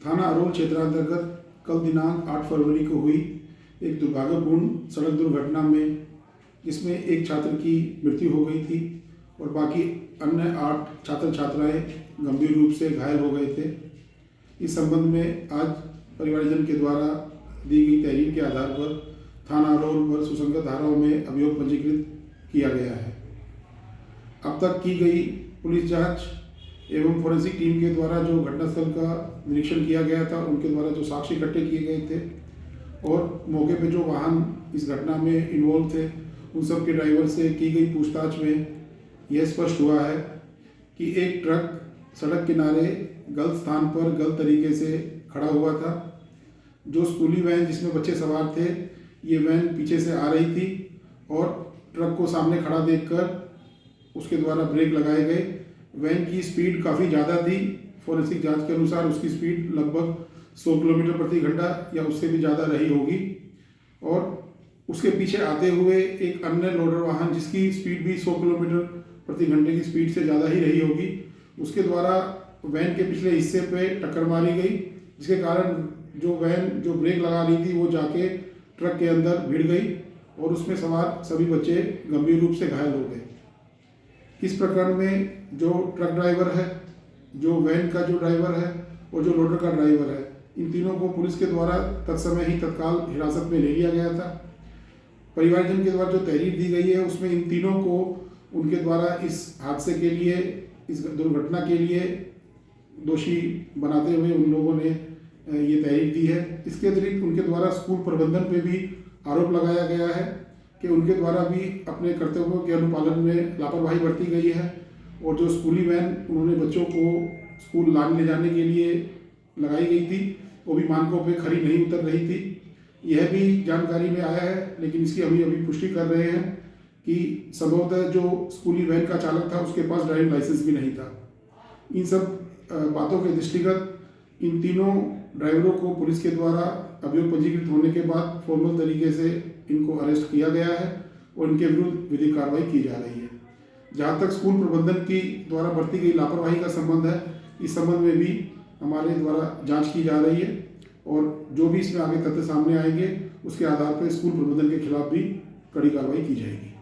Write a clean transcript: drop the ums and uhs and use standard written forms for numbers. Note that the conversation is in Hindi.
थाना अरोल क्षेत्रांतर्गत कल दिनांक 8 फरवरी को हुई एक दुर्भाग्यपूर्ण सड़क दुर्घटना में जिसमें एक छात्र की मृत्यु हो गई थी और बाकी अन्य 8 छात्र छात्राएं गंभीर रूप से घायल हो गए थे। इस संबंध में आज परिवारजन के द्वारा दी गई तहरीर के आधार पर थाना अरोल पर सुसंगत धाराओं में अभियोग पंजीकृत किया गया है। अब तक की गई पुलिस जांच एवं फोरेंसिक टीम के द्वारा जो घटनास्थल का निरीक्षण किया गया था, उनके द्वारा जो साक्ष्य इकट्ठे किए गए थे और मौके पे जो वाहन इस घटना में इन्वॉल्व थे, उन सब के ड्राइवर से की गई पूछताछ में यह स्पष्ट हुआ है कि एक ट्रक सड़क किनारे गलत स्थान पर गलत तरीके से खड़ा हुआ था। जो स्कूली वैन जिसमें बच्चे सवार थे, ये वैन पीछे से आ रही थी और ट्रक को सामने खड़ा देखकर उसके द्वारा ब्रेक लगाए गए। वैन की स्पीड काफ़ी ज़्यादा थी। फोरेंसिक जांच के अनुसार उसकी स्पीड लगभग 100 किलोमीटर प्रति घंटा या उससे भी ज़्यादा रही होगी और उसके पीछे आते हुए एक अन्य लोडर वाहन जिसकी स्पीड भी 100 किलोमीटर प्रति घंटे की स्पीड से ज़्यादा ही रही होगी, उसके द्वारा वैन के पिछले हिस्से पे टक्कर मारी गई, जिसके कारण जो वैन जो ब्रेक लगा रही थी वो जाके ट्रक के अंदर भिड़ गई और उसमें सवार सभी बच्चे गंभीर रूप से घायल हो गए। इस प्रकरण में जो ट्रक ड्राइवर है, जो वैन का जो ड्राइवर है और जो लोडर का ड्राइवर है, इन तीनों को पुलिस के द्वारा तत्समय ही तत्काल हिरासत में ले लिया गया था। परिवारजन के द्वारा जो तहरीर दी गई है उसमें इन तीनों को उनके द्वारा इस हादसे के लिए, इस दुर्घटना के लिए दोषी बनाते हुए उन लोगों ने ये तहरीर दी है। इसके अतिरिक्त उनके द्वारा स्कूल प्रबंधन पे भी आरोप लगाया गया है कि उनके द्वारा भी अपने कर्तव्यों के अनुपालन में लापरवाही बरती गई है और जो स्कूली वैन उन्होंने बच्चों को स्कूल लाने ले जाने के लिए लगाई गई थी, वो भी मानकों पे खरी नहीं उतर रही थी। यह भी जानकारी में आया है, लेकिन इसकी अभी पुष्टि कर रहे हैं कि संभवतः जो स्कूली वैन का चालक था उसके पास ड्राइविंग लाइसेंस भी नहीं था। इन सब बातों के दृष्टिगत इन तीनों ड्राइवरों को पुलिस के द्वारा अभियोग पंजीकृत होने के बाद फॉर्मल तरीके से इनको अरेस्ट किया गया है और इनके विरुद्ध विधिक कार्रवाई की जा रही है। जहाँ तक स्कूल प्रबंधन की द्वारा बरती गई लापरवाही का संबंध है, इस संबंध में भी हमारे द्वारा जांच की जा रही है और जो भी इसमें आगे तथ्य सामने आएंगे उसके आधार पर स्कूल प्रबंधन के खिलाफ भी कड़ी कार्रवाई की जाएगी।